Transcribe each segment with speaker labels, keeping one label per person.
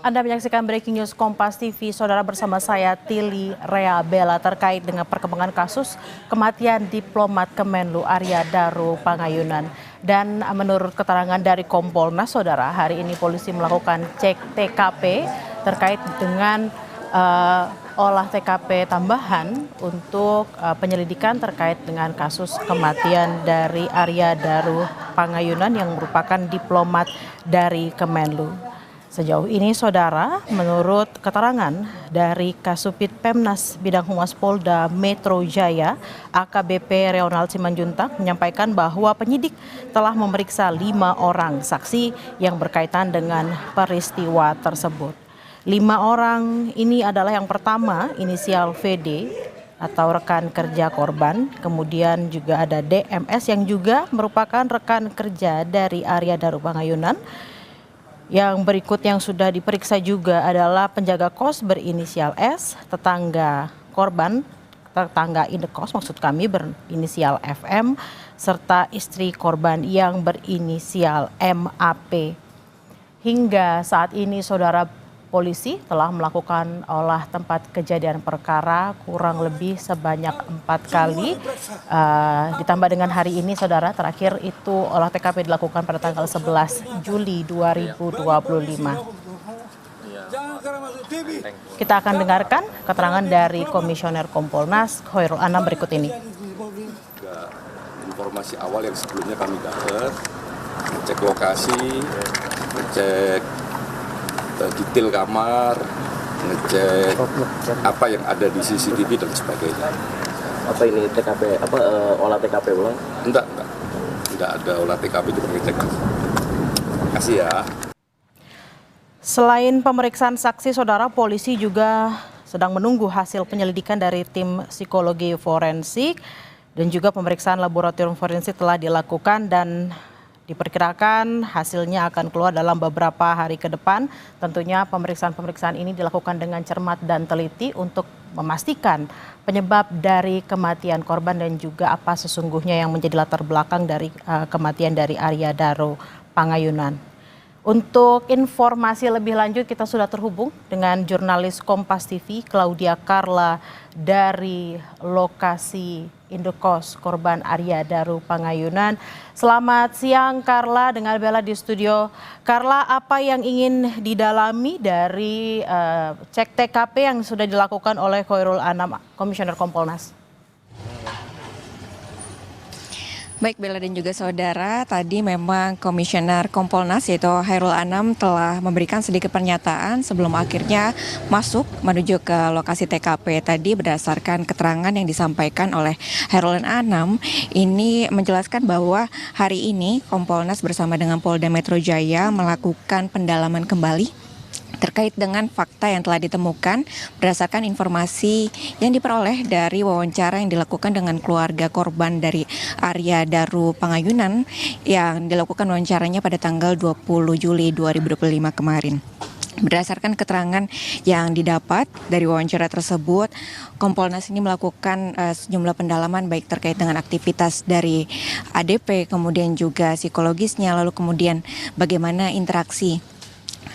Speaker 1: Anda menyaksikan Breaking News Kompas TV, saudara, bersama saya Tili Rea Bella terkait dengan perkembangan kasus kematian diplomat Kemenlu Arya Daru Pangayunan. Dan menurut keterangan dari Kompolnas, saudara, hari ini polisi melakukan cek TKP terkait dengan olah TKP tambahan untuk penyelidikan terkait dengan kasus kematian dari Arya Daru Pangayunan yang merupakan diplomat dari Kemenlu. Sejauh ini, saudara, menurut keterangan dari Kasubit Pemnas Bidang Humas Polda Metro Jaya, AKBP Reonald Simanjuntak menyampaikan bahwa penyidik telah memeriksa 5 orang saksi yang berkaitan dengan peristiwa tersebut. 5 orang ini adalah yang pertama inisial VD atau rekan kerja korban, kemudian juga ada DMS yang juga merupakan rekan kerja dari Arya Daru Pangayunan. Yang berikut yang sudah diperiksa juga adalah penjaga kos berinisial S, tetangga korban, tetangga indekos maksud kami berinisial FM, serta istri korban yang berinisial MAP. Hingga saat ini, saudara, polisi telah melakukan olah tempat kejadian perkara kurang lebih sebanyak 4 kali. Ditambah dengan hari ini, saudara, terakhir itu olah TKP dilakukan pada tanggal 11 Juli 2025. Kita akan dengarkan keterangan dari Komisioner Kompolnas Khairul Anam berikut ini.
Speaker 2: Informasi awal yang sebelumnya kami dapat, cek lokasi, ngecek detail kamar, ngecek apa yang ada di CCTV dan sebagainya.
Speaker 3: Apa ini TKP, olah TKP ulang?
Speaker 2: Enggak ada olah TKP, cuma ngecek. Kasih ya.
Speaker 1: Selain pemeriksaan saksi, saudara, polisi juga sedang menunggu hasil penyelidikan dari tim psikologi forensik dan juga pemeriksaan laboratorium forensik telah dilakukan dan diperkirakan hasilnya akan keluar dalam beberapa hari ke depan. Tentunya pemeriksaan ini dilakukan dengan cermat dan teliti untuk memastikan penyebab dari kematian korban dan juga apa sesungguhnya yang menjadi latar belakang dari kematian dari Arya Daru Pangayunan. Untuk informasi lebih lanjut, kita sudah terhubung dengan jurnalis Kompas TV Claudia Carla dari lokasi indekos korban Arya Daru Pangayunan. Selamat siang, Carla, dengan Bella di studio. Carla, apa yang ingin didalami dari cek TKP yang sudah dilakukan oleh Khairul Anam, Komisioner Kompolnas?
Speaker 4: Baik, Bella dan juga saudara, tadi memang Komisioner Kompolnas yaitu Khairul Anam telah memberikan sedikit pernyataan sebelum akhirnya masuk menuju ke lokasi TKP. Tadi berdasarkan keterangan yang disampaikan oleh Khairul Anam, ini menjelaskan bahwa hari ini Kompolnas bersama dengan Polda Metro Jaya melakukan pendalaman kembali terkait dengan fakta yang telah ditemukan berdasarkan informasi yang diperoleh dari wawancara yang dilakukan dengan keluarga korban dari Arya Daru Pangayunan yang dilakukan wawancaranya pada tanggal 20 Juli 2025 kemarin. Berdasarkan keterangan yang didapat dari wawancara tersebut, Kompolnas ini melakukan sejumlah pendalaman baik terkait dengan aktivitas dari ADP, kemudian juga psikologisnya, lalu kemudian bagaimana interaksi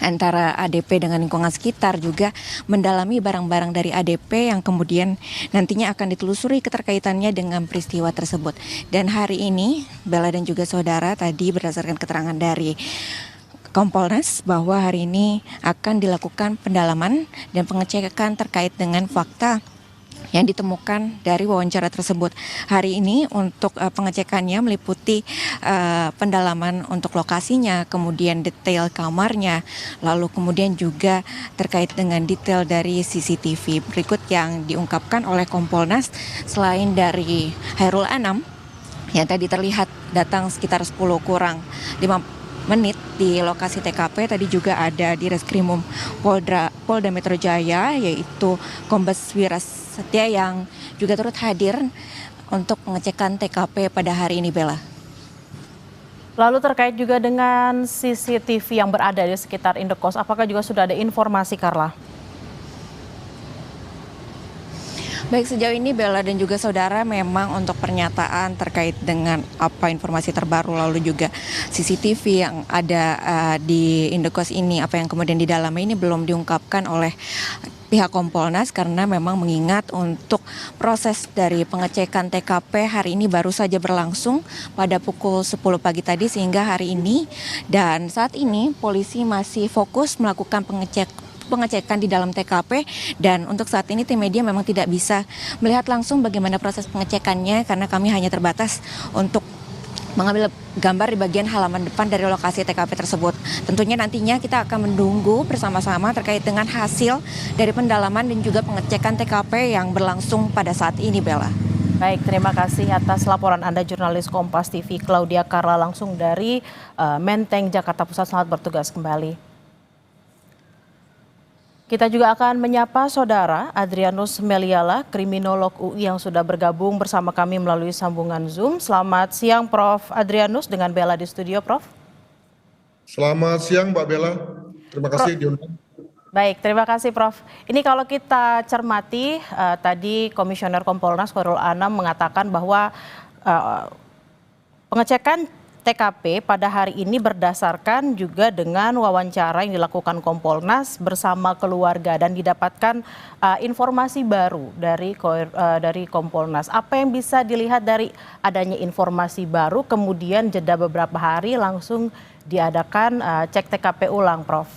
Speaker 4: antara ADP dengan lingkungan sekitar, juga mendalami barang-barang dari ADP yang kemudian nantinya akan ditelusuri keterkaitannya dengan peristiwa tersebut. Dan hari ini, Bella dan juga saudara, tadi berdasarkan keterangan dari Kompolnas bahwa hari ini akan dilakukan pendalaman dan pengecekan terkait dengan fakta yang ditemukan dari wawancara tersebut. Hari ini untuk pengecekannya meliputi pendalaman untuk lokasinya, kemudian detail kamarnya, lalu kemudian juga terkait dengan detail dari CCTV. Berikut yang diungkapkan oleh Kompolnas, selain dari Khairul Anam yang tadi terlihat datang sekitar 10 kurang 5 menit di lokasi TKP, tadi juga ada di Reskrimum Polda Metro Jaya yaitu Kombes Wirasatya yang juga turut hadir untuk pengecekan TKP pada hari ini, Bella.
Speaker 1: Lalu terkait juga dengan CCTV yang berada di sekitar indekos, apakah juga sudah ada informasi, Carla?
Speaker 4: Baik, sejauh ini Bella dan juga saudara memang untuk pernyataan terkait dengan apa informasi terbaru lalu juga CCTV yang ada di Indokos ini, apa yang kemudian di dalamnya ini belum diungkapkan oleh pihak Kompolnas karena memang mengingat untuk proses dari pengecekan TKP hari ini baru saja berlangsung pada pukul 10 pagi tadi sehingga hari ini dan saat ini polisi masih fokus melakukan pengecekan di dalam TKP dan untuk saat ini tim media memang tidak bisa melihat langsung bagaimana proses pengecekannya karena kami hanya terbatas untuk mengambil gambar di bagian halaman depan dari lokasi TKP tersebut. Tentunya nantinya kita akan menunggu bersama-sama terkait dengan hasil dari pendalaman dan juga pengecekan TKP yang berlangsung pada saat ini, Bella.
Speaker 1: Baik, terima kasih atas laporan Anda jurnalis Kompas TV Claudia Carla langsung dari Menteng, Jakarta Pusat. Selamat bertugas kembali. Kita juga akan menyapa Saudara Adrianus Meliala, kriminolog UI yang sudah bergabung bersama kami melalui sambungan Zoom. Selamat siang Prof. Adrianus dengan Bella di studio, Prof.
Speaker 5: Selamat siang Mbak Bella, terima kasih diundang.
Speaker 1: Baik, terima kasih Prof. Ini kalau kita cermati, tadi Komisioner Kompolnas Khairul Anam mengatakan bahwa pengecekan TKP pada hari ini berdasarkan juga dengan wawancara yang dilakukan Kompolnas bersama keluarga dan didapatkan informasi baru dari Kompolnas. Apa yang bisa dilihat dari adanya informasi baru kemudian jeda beberapa hari langsung diadakan cek TKP ulang, Prof?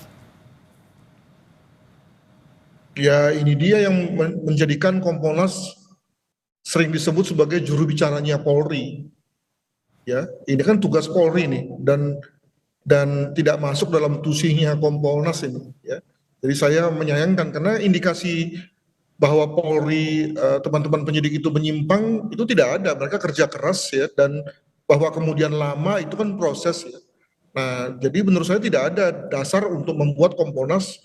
Speaker 5: Ya, ini dia yang menjadikan Kompolnas sering disebut sebagai juru bicaranya Polri. Ya, ini kan tugas Polri nih dan tidak masuk dalam tusinya Kompolnas ini. Ya, jadi saya menyayangkan karena indikasi bahwa Polri teman-teman penyidik itu menyimpang itu tidak ada. Mereka kerja keras ya dan bahwa kemudian lama itu kan proses ya. Nah, jadi menurut saya tidak ada dasar untuk membuat Kompolnas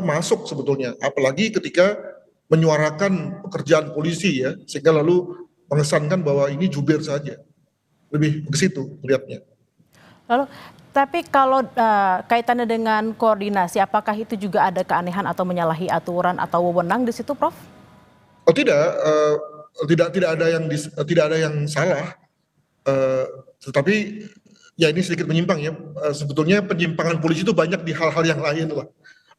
Speaker 5: masuk sebetulnya, apalagi ketika menyuarakan pekerjaan polisi ya, sehingga lalu mengesankan bahwa ini jubir saja, lebih ke situ melihatnya.
Speaker 1: Lalu, tapi kalau kaitannya dengan koordinasi, apakah itu juga ada keanehan atau menyalahi aturan atau wewenang di situ, Prof?
Speaker 5: Oh tidak, tidak ada yang salah, tetapi ya ini sedikit menyimpang ya. Sebetulnya penyimpangan polisi itu banyak di hal-hal yang lain lah,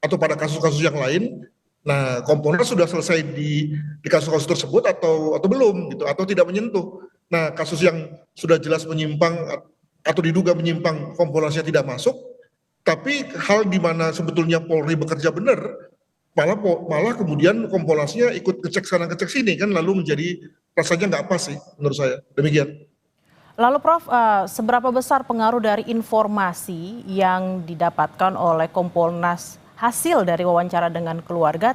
Speaker 5: atau pada kasus-kasus yang lain. Nah, Kompolnas sudah selesai di kasus-kasus tersebut atau belum gitu, atau tidak menyentuh. Nah, kasus yang sudah jelas menyimpang atau diduga menyimpang, Kompolnasnya tidak masuk. Tapi hal di mana sebetulnya Polri bekerja benar, malah kemudian Kompolnasnya ikut ngecek sana ngecek sini kan, lalu menjadi rasanya nggak pas sih menurut saya. Demikian.
Speaker 1: Lalu Prof, seberapa besar pengaruh dari informasi yang didapatkan oleh Kompolnas hasil dari wawancara dengan keluarga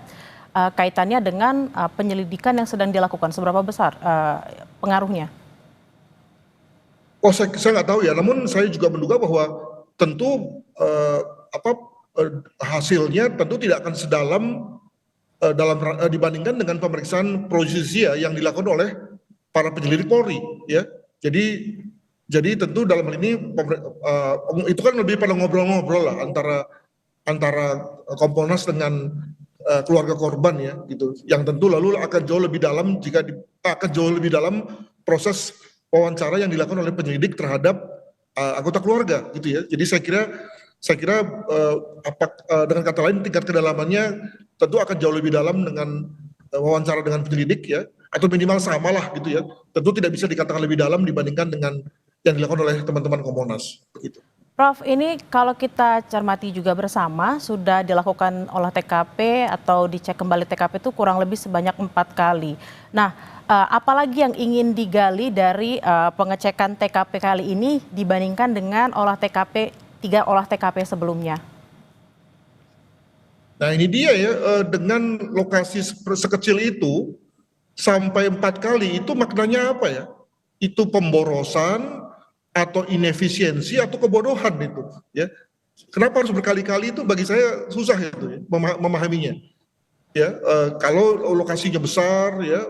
Speaker 1: kaitannya dengan penyelidikan yang sedang dilakukan? Seberapa besar pengaruhnya?
Speaker 5: Oh, saya nggak tahu ya. Namun saya juga menduga bahwa tentu hasilnya tentu tidak akan sedalam dibandingkan dengan pemeriksaan pro justisia yang dilakukan oleh para penyelidik Polri, ya. Jadi tentu dalam hal ini itu kan lebih pada ngobrol-ngobrol lah antara Kompolnas dengan keluarga korban ya gitu. Yang tentu lalu akan jauh lebih dalam proses wawancara yang dilakukan oleh penyelidik terhadap anggota keluarga gitu ya. Jadi saya kira dengan kata lain tingkat kedalamannya tentu akan jauh lebih dalam dengan wawancara dengan penyelidik ya, atau minimal sama lah gitu ya. Tentu tidak bisa dikatakan lebih dalam dibandingkan dengan yang dilakukan oleh teman-teman Kompolnas begitu.
Speaker 1: Prof, ini kalau kita cermati juga bersama, sudah dilakukan olah TKP atau dicek kembali TKP itu kurang lebih sebanyak 4 kali. Nah, apalagi yang ingin digali dari pengecekan TKP kali ini dibandingkan dengan 3 olah TKP sebelumnya?
Speaker 5: Nah ini dia ya, dengan lokasi sekecil itu, sampai 4 kali, itu maknanya apa ya? Itu pemborosan, atau inefisiensi atau kebodohan itu ya. Kenapa harus berkali-kali itu bagi saya susah itu ya, memahaminya ya. Kalau lokasinya besar ya,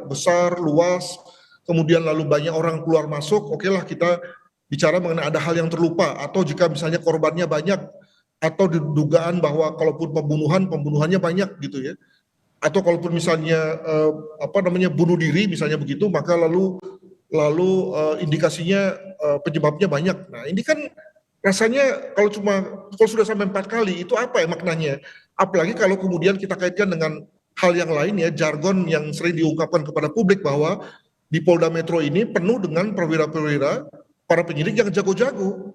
Speaker 5: luas, kemudian lalu banyak orang keluar masuk, oke lah kita bicara mengenai ada hal yang terlupa, atau jika misalnya korbannya banyak atau dugaan bahwa kalaupun pembunuhannya banyak gitu ya, atau kalaupun misalnya bunuh diri misalnya begitu, maka lalu indikasinya penyebabnya banyak. Nah ini kan rasanya kalau sudah sampai 4 kali itu apa ya maknanya? Apalagi kalau kemudian kita kaitkan dengan hal yang lain ya, jargon yang sering diungkapkan kepada publik bahwa di Polda Metro ini penuh dengan perwira-perwira para penyidik yang jago-jago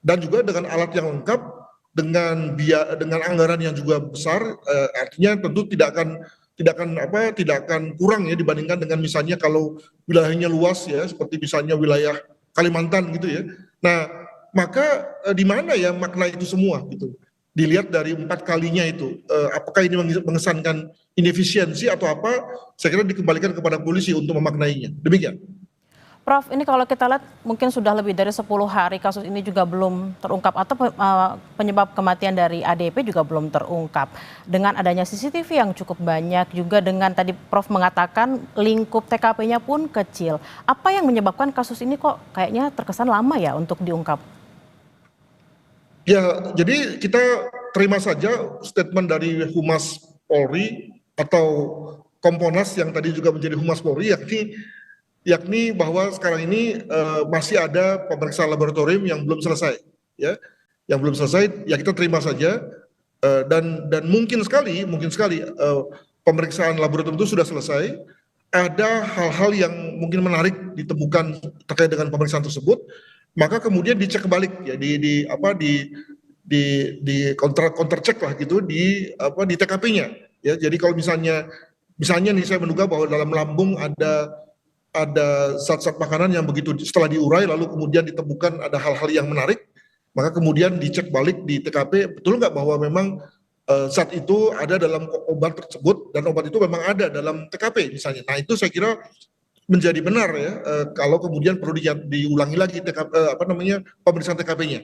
Speaker 5: dan juga dengan alat yang lengkap, dengan anggaran yang juga besar, artinya tentu tidak akan kurang ya dibandingkan dengan misalnya kalau wilayahnya luas ya, seperti misalnya wilayah Kalimantan gitu ya. Nah, maka di mana ya makna itu semua gitu? Dilihat dari 4 kalinya itu, apakah ini mengesankan inefisiensi atau apa? Saya kira dikembalikan kepada polisi untuk memaknainya. Demikian.
Speaker 1: Prof, ini kalau kita lihat mungkin sudah lebih dari 10 hari kasus ini juga belum terungkap atau penyebab kematian dari ADP juga belum terungkap. Dengan adanya CCTV yang cukup banyak, juga dengan tadi Prof mengatakan lingkup TKP-nya pun kecil. Apa yang menyebabkan kasus ini kok kayaknya terkesan lama ya untuk diungkap?
Speaker 5: Ya, jadi kita terima saja statement dari Humas Polri atau Kompolnas yang tadi juga menjadi Humas Polri, yakni bahwa sekarang ini masih ada pemeriksaan laboratorium yang belum selesai, ya, ya kita terima saja, dan mungkin sekali pemeriksaan laboratorium itu sudah selesai. Ada hal-hal yang mungkin menarik ditemukan terkait dengan pemeriksaan tersebut, maka kemudian dicek balik ya di counter check lah gitu di TKP-nya ya. Jadi kalau misalnya nih saya menduga bahwa dalam lambung ada zat-zat makanan yang begitu setelah diurai lalu kemudian ditemukan ada hal-hal yang menarik, maka kemudian dicek balik di TKP betul nggak bahwa memang zat itu ada dalam obat tersebut dan obat itu memang ada dalam TKP misalnya. Nah itu saya kira menjadi benar ya, kalau kemudian perlu diulangi lagi pemeriksaan TKP-nya,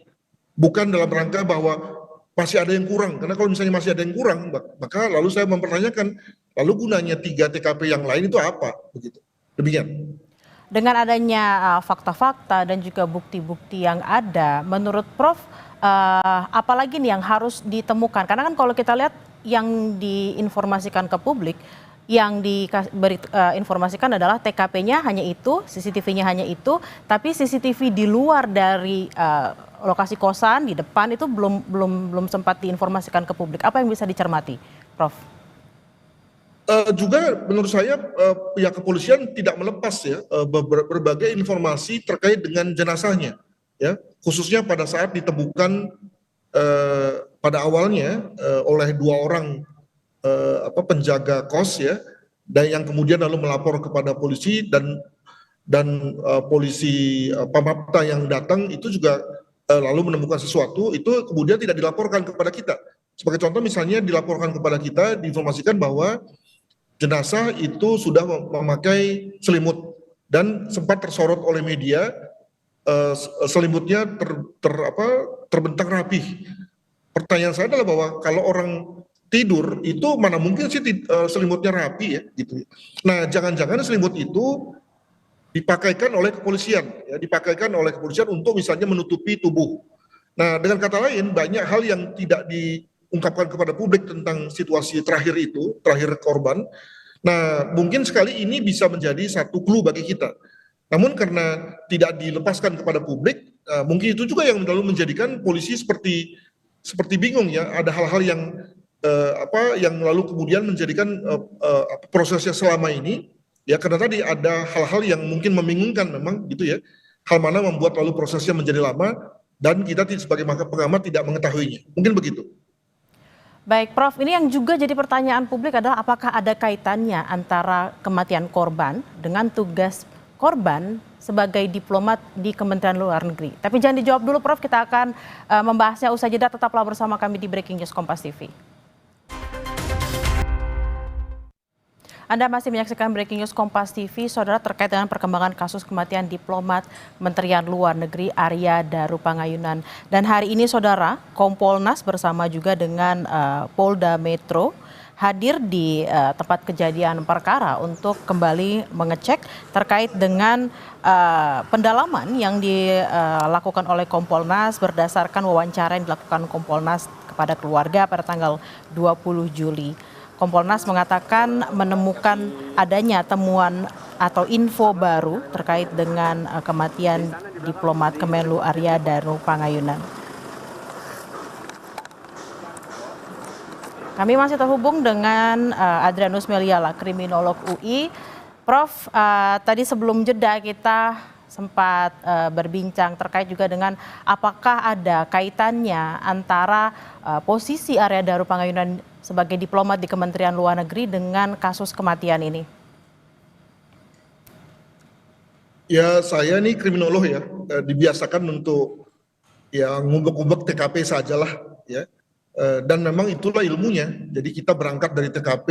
Speaker 5: bukan dalam rangka bahwa masih ada yang kurang, karena kalau misalnya masih ada yang kurang maka lalu saya mempertanyakan lalu gunanya 3 TKP yang lain itu apa begitu. Demikian.
Speaker 1: Dengan adanya fakta-fakta dan juga bukti-bukti yang ada, menurut Prof, apalagi nih yang harus ditemukan? Karena kan kalau kita lihat yang diinformasikan ke publik, yang diinformasikan adalah TKP-nya hanya itu, CCTV-nya hanya itu, tapi CCTV di luar dari lokasi kosan di depan itu belum sempat diinformasikan ke publik. Apa yang bisa dicermati, Prof?
Speaker 5: Juga menurut saya pihak kepolisian tidak melepas ya berbagai informasi terkait dengan jenazahnya, ya khususnya pada saat ditemukan pada awalnya oleh 2 orang penjaga kos ya, dan yang kemudian lalu melapor kepada polisi dan polisi Pamapta yang datang itu juga lalu menemukan sesuatu itu kemudian tidak dilaporkan kepada kita. Sebagai contoh misalnya dilaporkan kepada kita, diinformasikan bahwa jenazah itu sudah memakai selimut dan sempat tersorot oleh media, selimutnya terbentang rapih. Pertanyaan saya adalah bahwa kalau orang tidur itu mana mungkin sih selimutnya rapi ya gitu. Nah, jangan-jangan selimut itu dipakaikan oleh kepolisian untuk misalnya menutupi tubuh. Nah, dengan kata lain banyak hal yang tidak diungkapkan kepada publik tentang situasi terakhir korban. Nah, mungkin sekali ini bisa menjadi satu clue bagi kita. Namun karena tidak dilepaskan kepada publik, mungkin itu juga yang lalu menjadikan polisi seperti bingung ya. Ada hal-hal yang lalu kemudian menjadikan prosesnya selama ini ya, karena tadi ada hal-hal yang mungkin membingungkan memang gitu ya. Hal mana membuat lalu prosesnya menjadi lama dan kita sebagai pengamat tidak mengetahuinya. Mungkin begitu.
Speaker 1: Baik, Prof, ini yang juga jadi pertanyaan publik adalah apakah ada kaitannya antara kematian korban dengan tugas korban sebagai diplomat di Kementerian Luar Negeri. Tapi jangan dijawab dulu, Prof, kita akan membahasnya usai jeda. Tetaplah bersama kami di Breaking News Kompas TV. Anda masih menyaksikan Breaking News Kompas TV, saudara, terkait dengan perkembangan kasus kematian diplomat Kementerian Luar Negeri Arya Daru Pangayunan. Dan hari ini, saudara, Kompolnas bersama juga dengan Polda Metro hadir di tempat kejadian perkara untuk kembali mengecek terkait dengan pendalaman yang dilakukan oleh Kompolnas berdasarkan wawancara yang dilakukan Kompolnas kepada keluarga pada tanggal 20 Juli. Kompolnas mengatakan menemukan adanya temuan atau info baru terkait dengan kematian diplomat Kemenlu Arya Daru Pangayunan. Kami masih terhubung dengan Adrianus Meliala, kriminolog UI. Prof, tadi sebelum jeda kita sempat berbincang terkait juga dengan apakah ada kaitannya antara posisi Arya Daru Pangayunan sebagai diplomat di Kementerian Luar Negeri dengan kasus kematian ini.
Speaker 5: Ya, saya nih kriminolog ya, dibiasakan untuk ya ngubek-ngubek TKP sajalah ya. Dan memang itulah ilmunya. Jadi kita berangkat dari TKP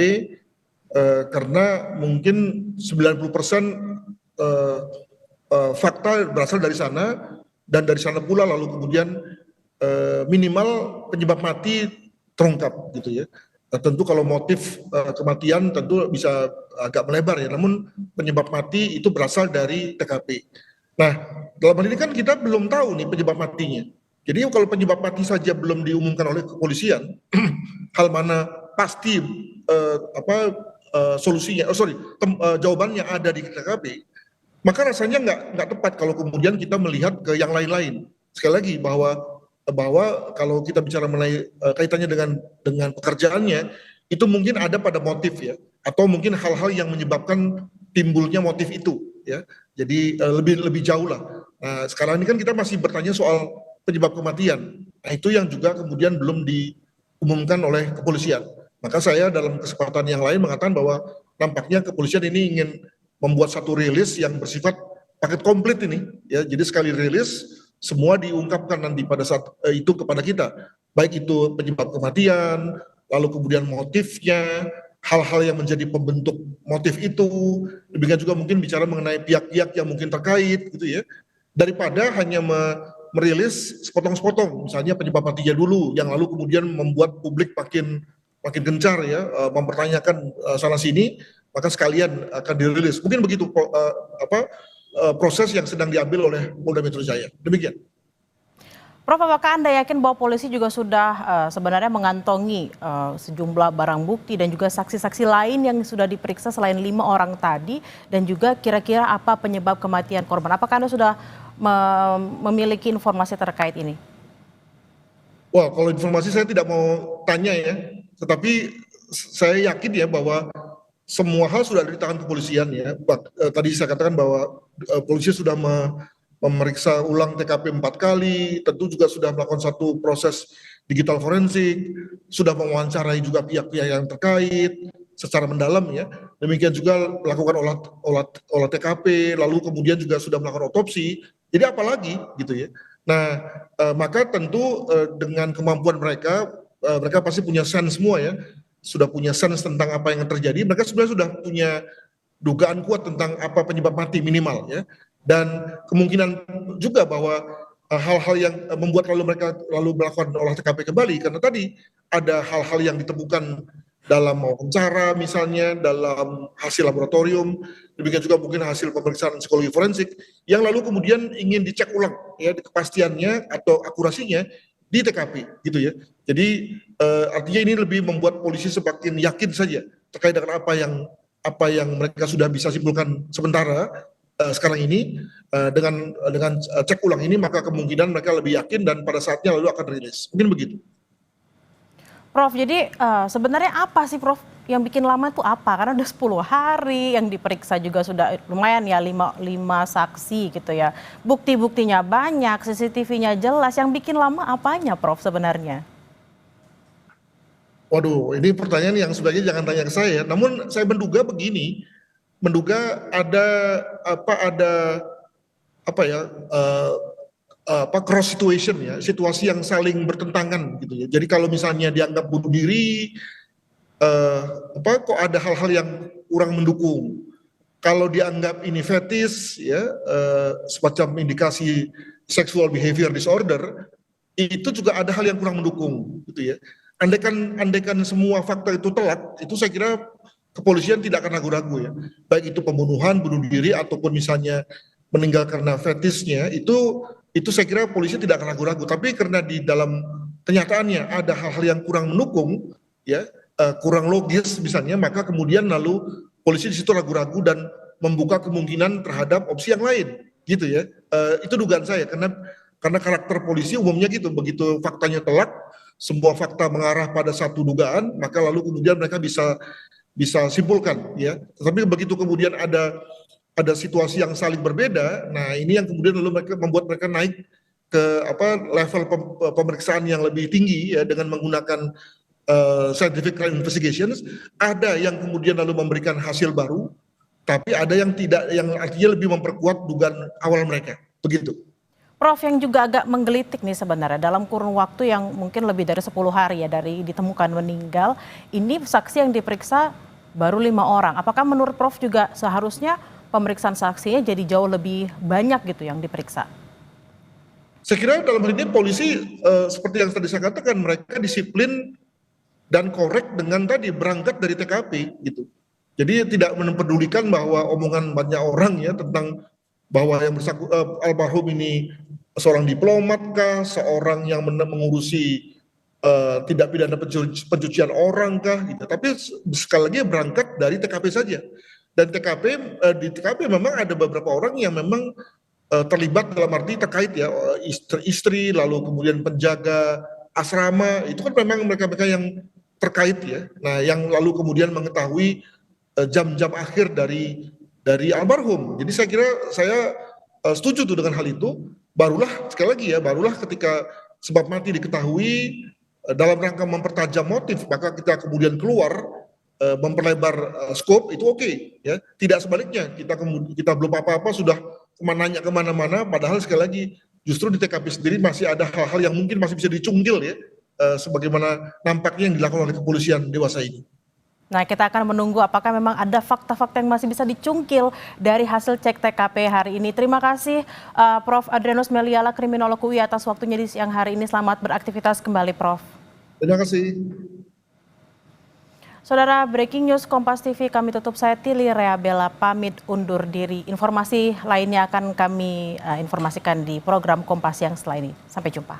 Speaker 5: karena mungkin 90% fakta berasal dari sana, dan dari sana pula lalu kemudian minimal penyebab mati terungkap gitu ya. Nah, tentu kalau motif kematian tentu bisa agak melebar ya, namun penyebab mati itu berasal dari TKP. Nah, dalam hal ini kan kita belum tahu nih penyebab matinya. Jadi kalau penyebab mati saja belum diumumkan oleh kepolisian, hal mana pasti solusinya, jawabannya ada di TKP, maka rasanya nggak tepat kalau kemudian kita melihat ke yang lain-lain. Sekali lagi bahwa kalau kita bicara mengenai kaitannya dengan pekerjaannya, itu mungkin ada pada motif ya, atau mungkin hal-hal yang menyebabkan timbulnya motif itu ya. Jadi lebih jauh lah. Nah, sekarang ini kan kita masih bertanya soal penyebab kematian. Nah, itu yang juga kemudian belum diumumkan oleh kepolisian. Maka saya dalam kesempatan yang lain mengatakan bahwa nampaknya kepolisian ini ingin membuat satu rilis yang bersifat paket komplit ini ya. Jadi sekali rilis semua diungkapkan nanti pada saat itu kepada kita, baik itu penyebab kematian, lalu kemudian motifnya, hal-hal yang menjadi pembentuk motif itu, demikian juga mungkin bicara mengenai pihak-pihak yang mungkin terkait gitu ya, daripada hanya merilis sepotong-sepotong, misalnya penyebab matinya dulu, yang lalu kemudian membuat publik makin gencar ya, mempertanyakan sana sini, maka sekalian akan dirilis. Mungkin begitu proses yang sedang diambil oleh Polda Metro Jaya. Demikian.
Speaker 1: Prof, apakah Anda yakin bahwa polisi juga sudah sebenarnya mengantongi sejumlah barang bukti dan juga saksi-saksi lain yang sudah diperiksa selain 5 orang tadi, dan juga kira-kira apa penyebab kematian korban? Apakah Anda sudah memiliki informasi terkait ini?
Speaker 5: Wah, kalau informasi saya tidak mau tanya ya, tetapi saya yakin ya bahwa semua hal sudah ada di tangan kepolisian ya. Tadi saya katakan bahwa polisi sudah memeriksa ulang TKP 4 kali, tentu juga sudah melakukan satu proses digital forensik, sudah mewawancarai juga pihak-pihak yang terkait secara mendalam ya. Demikian juga melakukan olah TKP, lalu kemudian juga sudah melakukan otopsi. Jadi apalagi gitu ya. Nah, maka tentu dengan kemampuan mereka pasti punya sense semua ya. Sudah punya sense tentang apa yang terjadi, mereka sebenarnya sudah punya dugaan kuat tentang apa penyebab mati minimal ya, dan kemungkinan juga bahwa hal-hal yang membuat mereka melakukan olah TKP kembali, karena tadi ada hal-hal yang ditemukan dalam wawancara misalnya, dalam hasil laboratorium, demikian juga mungkin hasil pemeriksaan psikologi forensik yang lalu kemudian ingin dicek ulang ya kepastiannya atau akurasinya di TKP gitu ya. Jadi artinya ini lebih membuat polisi semakin yakin saja terkait dengan apa yang mereka sudah bisa simpulkan sementara sekarang ini, dengan cek ulang ini, maka kemungkinan mereka lebih yakin dan pada saatnya lalu akan rilis. Mungkin begitu.
Speaker 1: Prof, jadi sebenarnya apa sih Prof yang bikin lama tuh apa? Karena udah 10 hari, yang diperiksa juga sudah lumayan ya, 5 saksi gitu ya. Bukti-buktinya banyak, CCTV-nya jelas, yang bikin lama apanya Prof sebenarnya?
Speaker 5: Waduh, ini pertanyaan yang sebenarnya jangan tanya ke saya. Namun saya menduga begini, ada cross situation ya, situasi yang saling bertentangan gitu ya. Jadi kalau misalnya dianggap bunuh diri, kok ada hal-hal yang kurang mendukung. Kalau dianggap ini fetis ya, semacam indikasi sexual behavior disorder, itu juga ada hal yang kurang mendukung gitu ya. Andaikan semua fakta itu telak, itu saya kira kepolisian tidak akan ragu-ragu ya. Baik itu pembunuhan, bunuh diri, ataupun misalnya meninggal karena fetisnya, itu saya kira polisi tidak akan ragu-ragu. Tapi karena di dalam kenyataannya ada hal-hal yang kurang mendukung, ya, kurang logis misalnya, maka kemudian lalu polisi di situ ragu-ragu dan membuka kemungkinan terhadap opsi yang lain, gitu ya. Itu dugaan saya, karena karakter polisi umumnya gitu, begitu faktanya telak, semua fakta mengarah pada satu dugaan, maka lalu kemudian mereka bisa simpulkan, ya. Tapi begitu kemudian ada situasi yang saling berbeda, nah ini yang kemudian lalu membuat mereka naik ke level pemeriksaan yang lebih tinggi, ya, dengan menggunakan scientific crime investigations. Ada yang kemudian lalu memberikan hasil baru, tapi ada yang tidak, yang artinya lebih memperkuat dugaan awal mereka, begitu.
Speaker 1: Prof, yang juga agak menggelitik nih sebenarnya dalam kurun waktu yang mungkin lebih dari 10 hari ya dari ditemukan meninggal, ini saksi yang diperiksa baru 5 orang. Apakah menurut Prof juga seharusnya pemeriksaan saksinya jadi jauh lebih banyak gitu yang diperiksa?
Speaker 5: Saya kira dalam hal ini polisi seperti yang tadi saya katakan, mereka disiplin dan korek dengan tadi berangkat dari TKP gitu. Jadi tidak mempedulikan bahwa omongan banyak orang ya tentang bahwa yang almarhum ini seorang diplomat kah, seorang yang mengurusi tidak pidana pencucian orang kah gitu. Tapi sekali lagi berangkat dari TKP saja. Dan di TKP memang ada beberapa orang yang memang terlibat dalam arti terkait ya, istri lalu kemudian penjaga asrama, itu kan memang mereka-mereka yang terkait ya. Nah, yang lalu kemudian mengetahui jam-jam akhir dari almarhum. Jadi saya kira saya setuju tuh dengan hal itu. Barulah sekali lagi ya, barulah ketika sebab mati diketahui dalam rangka mempertajam motif, maka kita kemudian keluar memperlebar skop, itu oke, ya. Tidak sebaliknya, kita belum apa-apa sudah nanya kemana-mana, padahal sekali lagi justru di TKP sendiri masih ada hal-hal yang mungkin masih bisa dicunggil ya, sebagaimana nampaknya yang dilakukan oleh kepolisian dewasa ini.
Speaker 1: Nah, kita akan menunggu apakah memang ada fakta-fakta yang masih bisa dicungkil dari hasil cek TKP hari ini. Terima kasih Prof. Adrianus Meliala, kriminolog UI, atas waktunya di siang hari ini. Selamat beraktivitas kembali, Prof.
Speaker 5: Terima kasih.
Speaker 1: Saudara, breaking news Kompas TV kami tutup. Saya Tili Reabella pamit undur diri. Informasi lainnya akan kami informasikan di program Kompas yang setelah ini. Sampai jumpa.